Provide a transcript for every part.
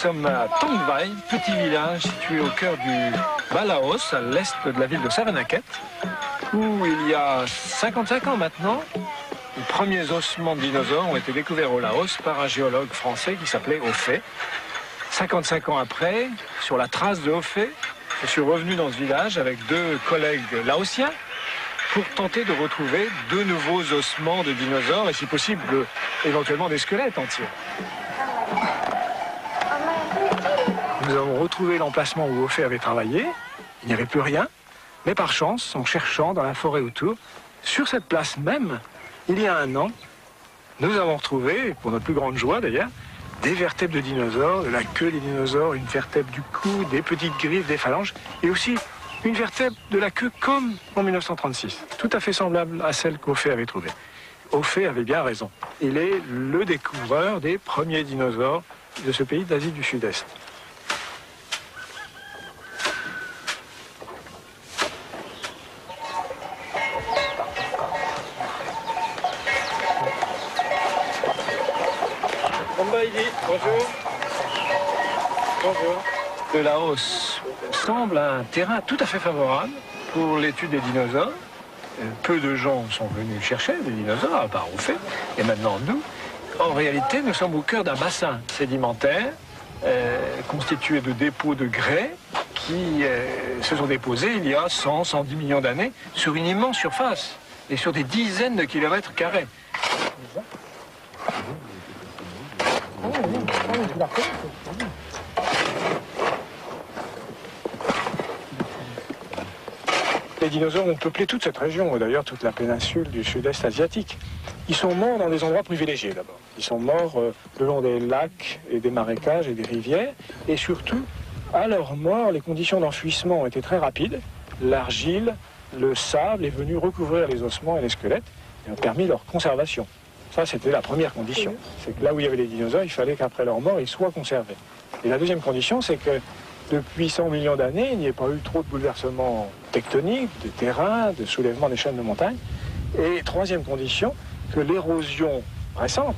sommes à Tongvai, petit village situé au cœur du Bas-Laos, à l'est de la ville de Savannakhet, où il y a 55 ans maintenant, les premiers ossements de dinosaures ont été découverts au Laos par un géologue français qui s'appelait Hofei. 55 ans après, sur la trace de Hofei, je suis revenu dans ce village avec 2 collègues laotiens pour tenter de retrouver de nouveaux ossements de dinosaures et si possible éventuellement des squelettes entiers. Nous avons retrouvé l'emplacement où Hofei avait travaillé, il n'y avait plus rien, mais par chance, en cherchant dans la forêt autour, sur cette place même, il y a 1 an, nous avons retrouvé, pour notre plus grande joie d'ailleurs, des vertèbres de dinosaures, de la queue des dinosaures, une vertèbre du cou, des petites griffes, des phalanges, et aussi une vertèbre de la queue comme en 1936, tout à fait semblable à celle qu'Hofei avait trouvée. Hofei avait bien raison. Il est le découvreur des premiers dinosaures de ce pays d'Asie du Sud-Est. Bonjour. Bonjour. Le Laos semble un terrain tout à fait favorable pour l'étude des dinosaures. Peu de gens sont venus chercher des dinosaures, à part Hofei, et maintenant nous. En réalité, nous sommes au cœur d'un bassin sédimentaire constitué de dépôts de grès qui se sont déposés il y a 100, 110 millions d'années sur une immense surface et sur des dizaines de kilomètres carrés. Les dinosaures ont peuplé toute cette région, d'ailleurs toute la péninsule du sud-est asiatique. Ils sont morts dans des endroits privilégiés d'abord. Ils sont morts le long des lacs et des marécages et des rivières. Et surtout, à leur mort, les conditions d'enfouissement ont été très rapides. L'argile, le sable est venu recouvrir les ossements et les squelettes et ont permis leur conservation. Ça, c'était la première condition. C'est que là où il y avait les dinosaures, il fallait qu'après leur mort, ils soient conservés. Et la deuxième condition, c'est que depuis 100 millions d'années, il n'y a pas eu trop de bouleversements tectoniques, de terrain, de soulèvement des chaînes de montagnes. Et troisième condition, que l'érosion récente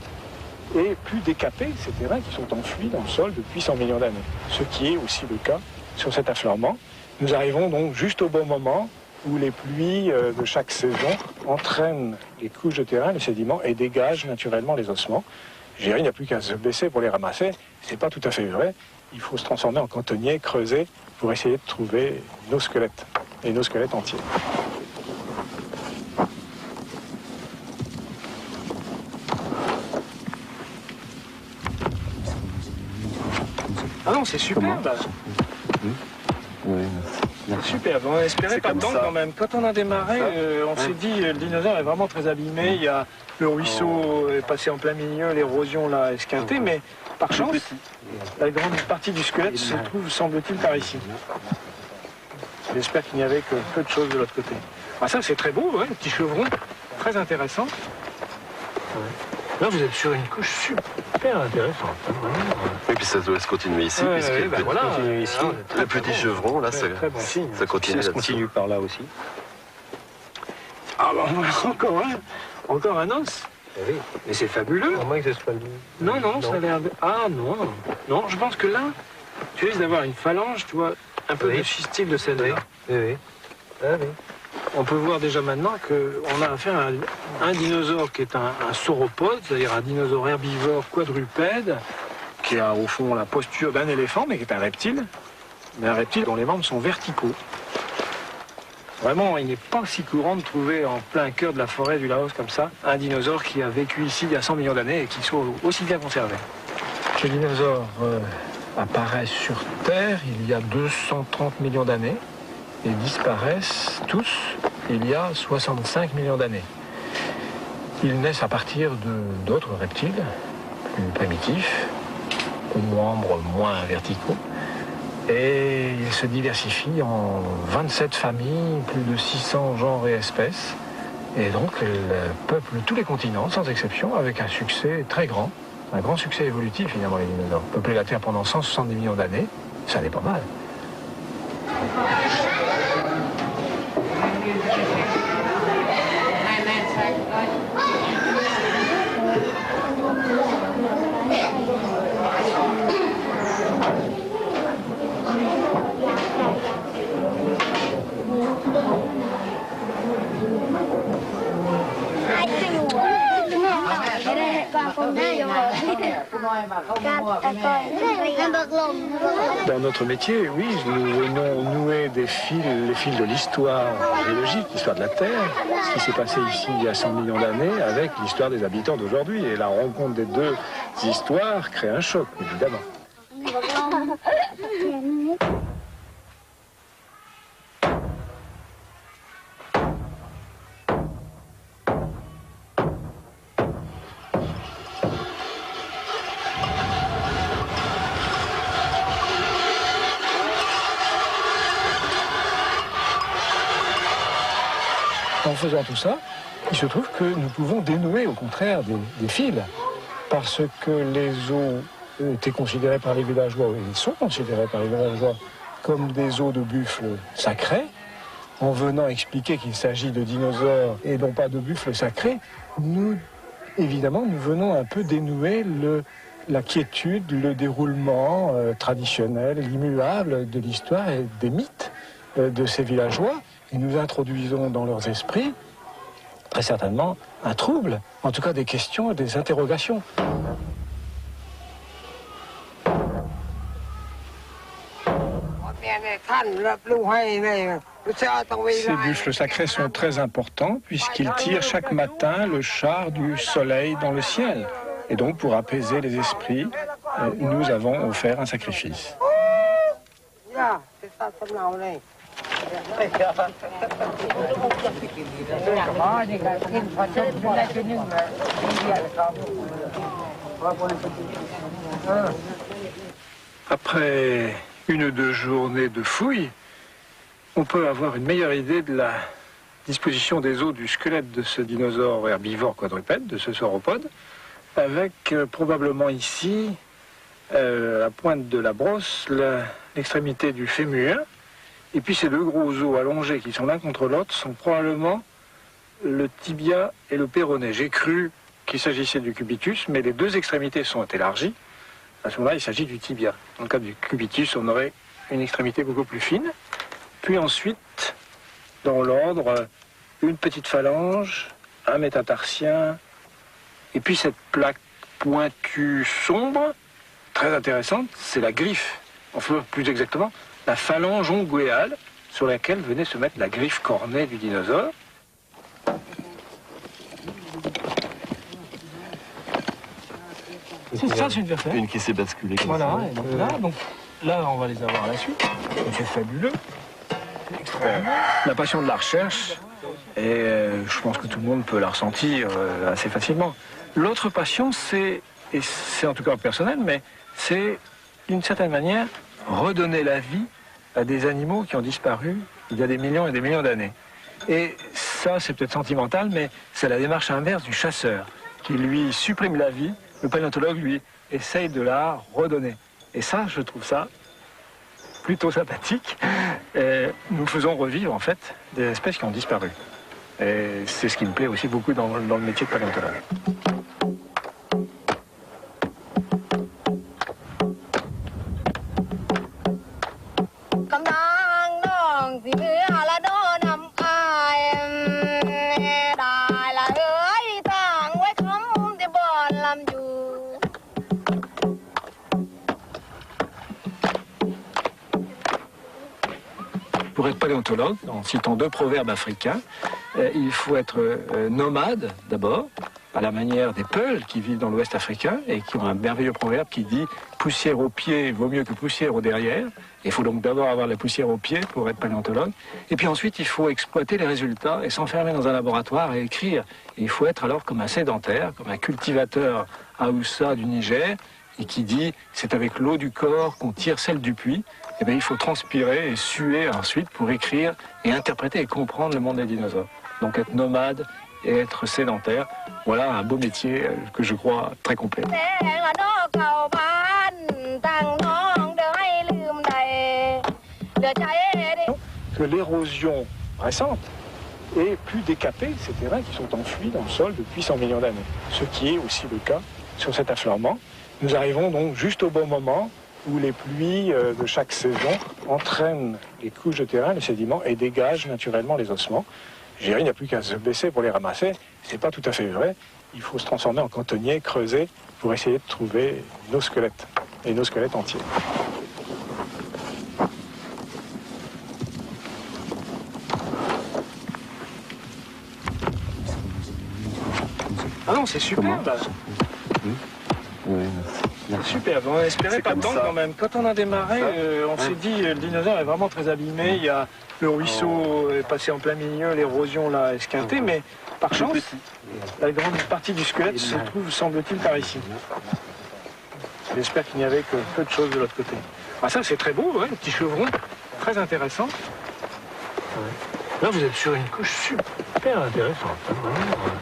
ait pu décaper ces terrains qui sont enfouis dans le sol depuis 100 millions d'années. Ce qui est aussi le cas sur cet affleurement. Nous arrivons donc juste au bon moment où les pluies de chaque saison entraînent les couches de terrain, le sédiment, et dégagent naturellement les ossements. Je dirais, il n'y a plus qu'à se baisser pour les ramasser. Ce n'est pas tout à fait vrai. Il faut se transformer en cantonnier, creuser, pour essayer de trouver nos squelettes, et nos squelettes entiers. Ah non, c'est superbe. Oui. Superbe, on espérait pas dedans quand même. Quand on a démarré, on s'est dit le dinosaure est vraiment très abîmé. Il y a le ruisseau est passé en plein milieu, l'érosion l'a esquinté, mais par chance, la grande partie du squelette se trouve, semble-t-il, par ici. J'espère qu'il n'y avait que peu de choses de l'autre côté. Ah, ça, c'est très beau, ouais, le petit chevron, très intéressant. Là, vous êtes sur une couche super intéressante. Et puis ça doit se continuer ici, puisque le petit chevron, là, ça continue. Ça se continue par là aussi. Ah bah, encore un os. Oui, mais c'est fabuleux. À moins que ce soit non, ça a l'air de... Ah non, non, je pense que là, tu risques d'avoir une phalange, tu vois, un peu de style de celle-là. Oui. Ah, oui. On peut voir déjà maintenant qu'on a affaire à un dinosaure qui est un sauropode, c'est-à-dire un dinosaure herbivore quadrupède, qui a au fond la posture d'un éléphant, mais qui est un reptile, mais un reptile dont les membres sont verticaux. Vraiment, il n'est pas si courant de trouver en plein cœur de la forêt du Laos comme ça, un dinosaure qui a vécu ici il y a 100 millions d'années et qui soit aussi bien conservé. Ce dinosaure apparaît sur Terre il y a 230 millions d'années et disparaissent tous il y a 65 millions d'années. Ils naissent à partir d'autres reptiles, plus primitifs, aux membres moins verticaux, et ils se diversifient en 27 familles, plus de 600 genres et espèces, et donc ils peuplent tous les continents, sans exception, avec un succès très grand, un grand succès évolutif finalement les dinosaures. Peupler la Terre pendant 170 millions d'années, ça n'est pas mal. Dans notre métier, oui, nous venons nouer les fils de l'histoire géologique, l'histoire de la Terre, ce qui s'est passé ici il y a 100 millions d'années, avec l'histoire des habitants d'aujourd'hui. Et la rencontre des deux histoires crée un choc, évidemment. En faisant tout ça, il se trouve que nous pouvons dénouer au contraire des fils, parce que les os étaient considérés par les villageois, et sont considérés par les villageois, comme des os de buffle sacrés. En venant expliquer qu'il s'agit de dinosaures et non pas de buffles sacrés, nous venons un peu dénouer la quiétude, le déroulement traditionnel, l'immuable de l'histoire et des mythes de ces villageois. Et nous introduisons dans leurs esprits, très certainement, un trouble, en tout cas des questions et des interrogations. Ces buffles sacrés sont très importants puisqu'ils tirent chaque matin le char du soleil dans le ciel. Et donc, pour apaiser les esprits, nous avons offert un sacrifice. Après une ou deux journées de fouilles, on peut avoir une meilleure idée de la disposition des os du squelette de ce dinosaure herbivore quadrupède, de ce sauropode, avec probablement ici, à la pointe de la brosse, l'extrémité du fémur. Et puis ces deux gros os allongés qui sont l'un contre l'autre sont probablement le tibia et le péroné. J'ai cru qu'il s'agissait du cubitus, mais les deux extrémités sont élargies. À ce moment-là, il s'agit du tibia. Dans le cas du cubitus, on aurait une extrémité beaucoup plus fine. Puis ensuite, dans l'ordre, une petite phalange, un métatarsien, et puis cette plaque pointue sombre, très intéressante, c'est la griffe. Enfin, plus exactement, la phalange onguéale sur laquelle venait se mettre la griffe cornée du dinosaure. C'est ça, c'est une affaire. Une qui s'est basculée. Voilà, et donc là, on va les avoir à la suite. C'est fabuleux. La passion de la recherche, et je pense que tout le monde peut la ressentir assez facilement. L'autre passion, et c'est en tout cas personnel, mais c'est d'une certaine manière redonner la vie à des animaux qui ont disparu il y a des millions et des millions d'années. Et ça, c'est peut-être sentimental, mais c'est la démarche inverse du chasseur, qui lui supprime la vie. Le paléontologue, lui, essaye de la redonner. Et ça, je trouve ça plutôt sympathique. Et nous faisons revivre, en fait, des espèces qui ont disparu. Et c'est ce qui me plaît aussi beaucoup dans le métier de paléontologue. Pour être paléontologue, en citant deux proverbes africains, il faut être nomade d'abord, à la manière des Peuls qui vivent dans l'Ouest africain et qui ont un merveilleux proverbe qui dit « poussière aux pieds vaut mieux que poussière au derrière ». Il faut donc d'abord avoir la poussière aux pieds pour être paléontologue. Et puis ensuite, il faut exploiter les résultats et s'enfermer dans un laboratoire et écrire. Et il faut être alors comme un sédentaire, comme un cultivateur Haoussa du Niger, et qui dit « c'est avec l'eau du corps qu'on tire celle du puits ». Eh bien, il faut transpirer et suer ensuite pour écrire et interpréter et comprendre le monde des dinosaures. Donc être nomade et être sédentaire, voilà un beau métier que je crois très complet. Que l'érosion récente ait pu décaper ces terrains qui sont enfouis dans le sol depuis 100 millions d'années. Ce qui est aussi le cas sur cet affleurement. Nous arrivons donc juste au bon moment où les pluies de chaque saison entraînent les couches de terrain, les sédiments, et dégagent naturellement les ossements. Je dirais, il n'y a plus qu'à se baisser pour les ramasser. C'est pas tout à fait vrai. Il faut se transformer en cantonnier, creuser, pour essayer de trouver nos squelettes, et nos squelettes entiers. Ah non, c'est superbe. Oui, Superbe, on espérait pas tant quand même. Quand on a démarré, on s'est dit le dinosaure est vraiment très abîmé. Il y a le ruisseau est passé en plein milieu, l'érosion l'a esquinté, mais par chance, la grande partie du squelette se trouve, semble-t-il, par ici. J'espère qu'il n'y avait que peu de choses de l'autre côté. Ah, ça, c'est très beau, ouais, le petit chevron, très intéressant. Là, vous êtes sur une couche super intéressante.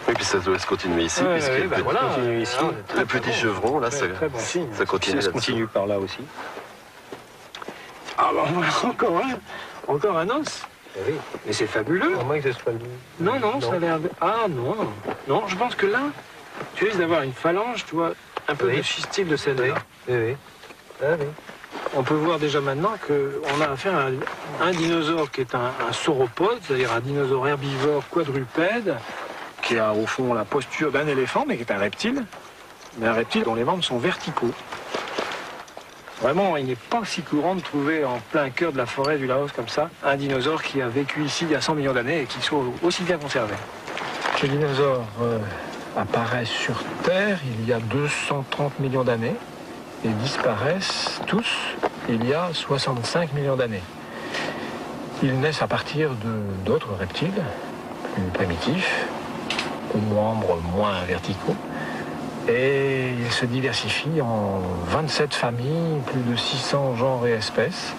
Et puis ça doit se continuer ici, puisque le petit chevron, là, ça continue. Ça se continue par là aussi. Ah, bah, encore un os. Oui, mais c'est fabuleux. Au moins que ce soit Non, ça a l'air de... Ah, non, je pense que là, tu risques d'avoir une phalange, tu vois, un peu de style de celle-là. Oui. Ah, oui. On peut voir déjà maintenant qu'on a affaire à un dinosaure qui est un sauropode, c'est-à-dire un dinosaure herbivore quadrupède, qui a au fond la posture d'un éléphant, mais qui est un reptile, dont les membres sont verticaux. Vraiment, il n'est pas si courant de trouver en plein cœur de la forêt du Laos comme ça, un dinosaure qui a vécu ici il y a 100 millions d'années et qui soit aussi bien conservé. Ces dinosaures apparaissent sur Terre il y a 230 millions d'années et disparaissent tous il y a 65 millions d'années. Ils naissent à partir d'autres reptiles, plus primitifs, aux membres moins verticaux, et ils se diversifient en 27 familles, plus de 600 genres et espèces,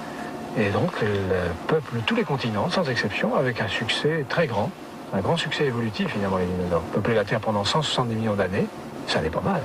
et donc ils peuplent tous les continents, sans exception, avec un succès très grand, un grand succès évolutif finalement, les dinosaures. Peupler la Terre pendant 170 millions d'années, ça n'est pas mal.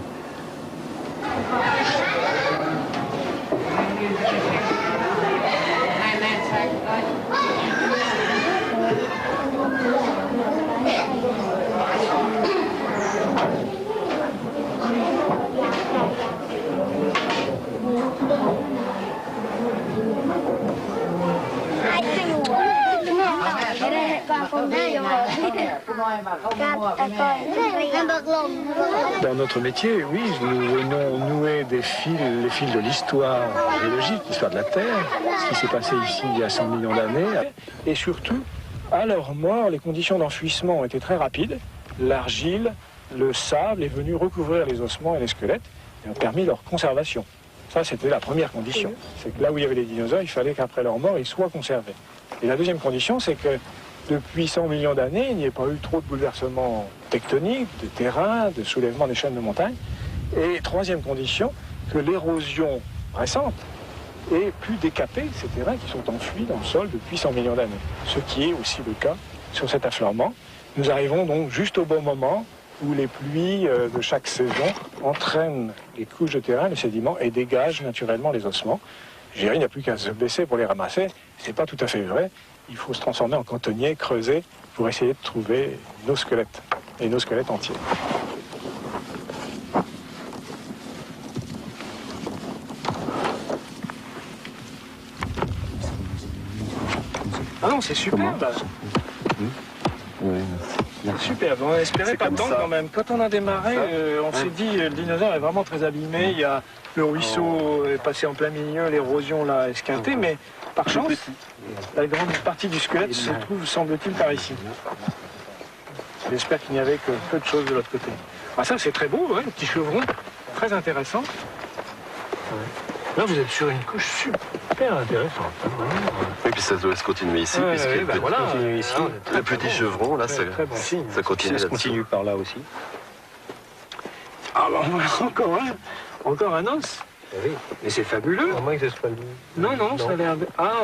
Dans notre métier, oui, nous venons nouer les fils de l'histoire géologique, l'histoire de la Terre, ce qui s'est passé ici il y a 100 millions d'années. Et surtout, à leur mort, les conditions d'enfouissement ont été très rapides. L'argile, le sable est venu recouvrir les ossements et les squelettes et ont permis leur conservation. Ça, c'était la première condition. C'est que là où il y avait les dinosaures, il fallait qu'après leur mort, ils soient conservés. Et la deuxième condition, c'est que depuis 100 millions d'années, il n'y a pas eu trop de bouleversements tectoniques, de terrain, de soulèvement des chaînes de montagne. Et troisième condition, que l'érosion récente ait pu décaper ces terrains qui sont enfouis dans le sol depuis 100 millions d'années. Ce qui est aussi le cas sur cet affleurement. Nous arrivons donc juste au bon moment où les pluies de chaque saison entraînent les couches de terrain, les sédiments, et dégagent naturellement les ossements. Je dirais, il n'y a plus qu'à se baisser pour les ramasser. C'est pas tout à fait vrai. Il faut se transformer en cantonnier, creuser, pour essayer de trouver nos squelettes, et nos squelettes entiers. Ah non, c'est superbe. Oui, Superbe, on espérait pas tant quand même. Quand on a démarré, on s'est dit le dinosaure est vraiment très abîmé. Il y a le ruisseau est passé en plein milieu, l'érosion l'a esquinté, mais par chance, la grande partie du squelette se trouve, semble-t-il, par ici. J'espère qu'il n'y avait que peu de choses de l'autre côté. Ah, ça, c'est très beau, ouais, le petit chevron, très intéressant. Là, vous êtes sur une couche super intéressante. Et puis ça doit se continuer ici, puisque le petit chevron, là, ça continue. Ça se continue par là aussi. Ah, bah, encore un os. Oui, mais c'est fabuleux. Au moins que ce soit Non, ça a l'air de... Ah,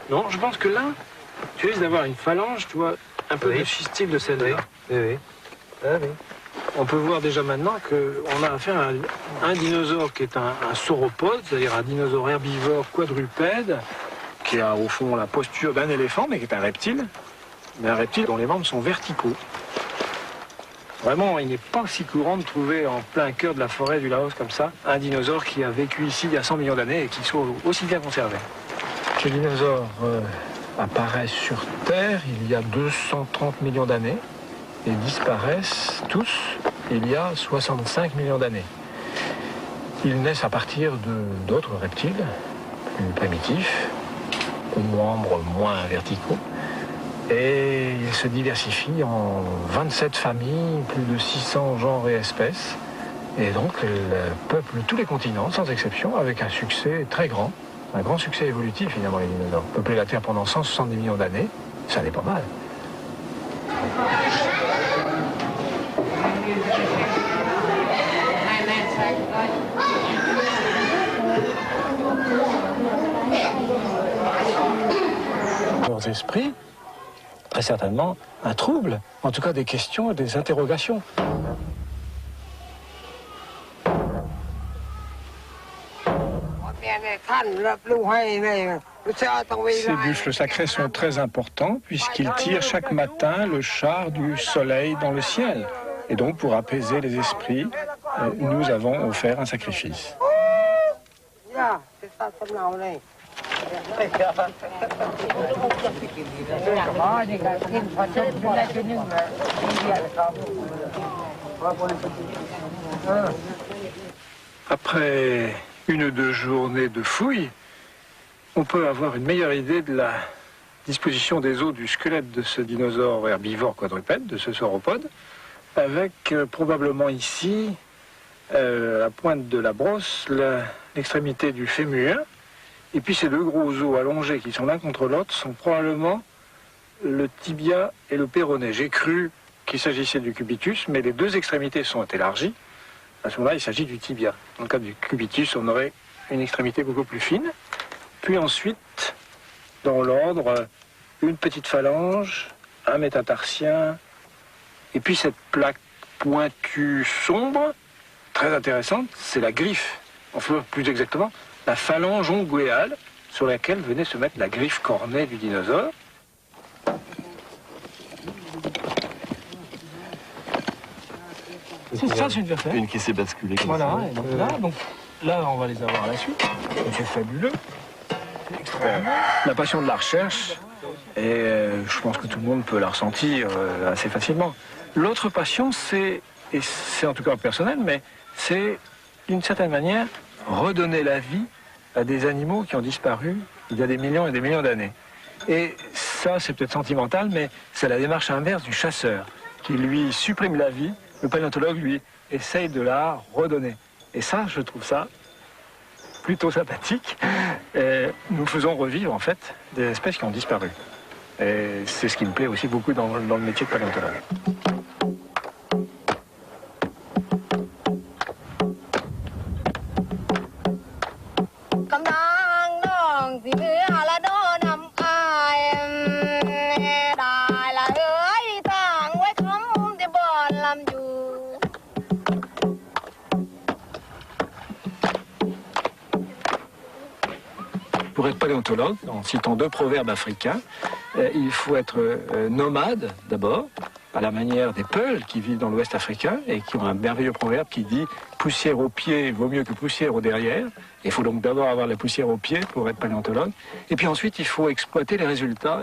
non, je pense que là, tu risques d'avoir une phalange, tu vois, un peu de style de celle-là. Oui. Ah, oui. On peut voir déjà maintenant qu'on a affaire à un dinosaure qui est un sauropode, c'est-à-dire un dinosaure herbivore quadrupède, qui a au fond la posture d'un éléphant, mais qui est un reptile, dont les membres sont verticaux. Vraiment, il n'est pas si courant de trouver en plein cœur de la forêt du Laos comme ça, un dinosaure qui a vécu ici il y a 100 millions d'années et qui soit aussi bien conservé. Ces dinosaures apparaissent sur Terre il y a 230 millions d'années et disparaissent tous il y a 65 millions d'années. Ils naissent à partir d'autres reptiles plus primitifs, aux membres moins verticaux, et ils se diversifient en 27 familles, plus de 600 genres et espèces, et donc ils peuplent tous les continents, sans exception, avec un succès très grand, un grand succès évolutif finalement, les dinosaures. Peupler la Terre pendant 170 millions d'années, ça n'est pas mal. Leurs esprits, très certainement, un trouble, en tout cas des questions et des interrogations. Ces buffles sacrés sont très importants puisqu'ils tirent chaque matin le char du soleil dans le ciel. Et donc pour apaiser les esprits, nous avons offert un sacrifice. Après une ou deux journées de fouilles, on peut avoir une meilleure idée de la disposition des os du squelette de ce dinosaure herbivore quadrupède, de ce sauropode, avec probablement ici, à la pointe de la brosse, l'extrémité du fémur. Et puis ces deux gros os allongés qui sont l'un contre l'autre sont probablement le tibia et le péroné. J'ai cru qu'il s'agissait du cubitus, mais les deux extrémités sont élargies. À ce moment-là, il s'agit du tibia. Dans le cas du cubitus, on aurait une extrémité beaucoup plus fine. Puis ensuite, dans l'ordre, une petite phalange, un métatarsien, et puis cette plaque pointue sombre, très intéressante, c'est la griffe. Enfin, plus exactement, la phalange onguéale sur laquelle venait se mettre la griffe cornée du dinosaure. C'est ça, c'est une vertèbre. Une qui s'est basculée comme voilà, ça. Et donc là, on va les avoir à la suite. C'est fabuleux. La passion de la recherche, et je pense que tout le monde peut la ressentir assez facilement. L'autre passion, et c'est en tout cas personnel, mais c'est d'une certaine manière redonner la vie à des animaux qui ont disparu il y a des millions et des millions d'années. Et ça, c'est peut-être sentimental, mais c'est la démarche inverse du chasseur, qui lui supprime la vie. Le paléontologue, lui, essaye de la redonner. Et ça, je trouve ça plutôt sympathique. Et nous faisons revivre, en fait, des espèces qui ont disparu. Et c'est ce qui me plaît aussi beaucoup dans le métier de paléontologue. Pour être paléontologue, en citant deux proverbes africains, il faut être nomade d'abord, à la manière des Peuls qui vivent dans l'Ouest africain et qui ont un merveilleux proverbe qui dit « poussière aux pieds vaut mieux que poussière au derrière ». Il faut donc d'abord avoir la poussière aux pieds pour être paléontologue. Et puis ensuite, il faut exploiter les résultats.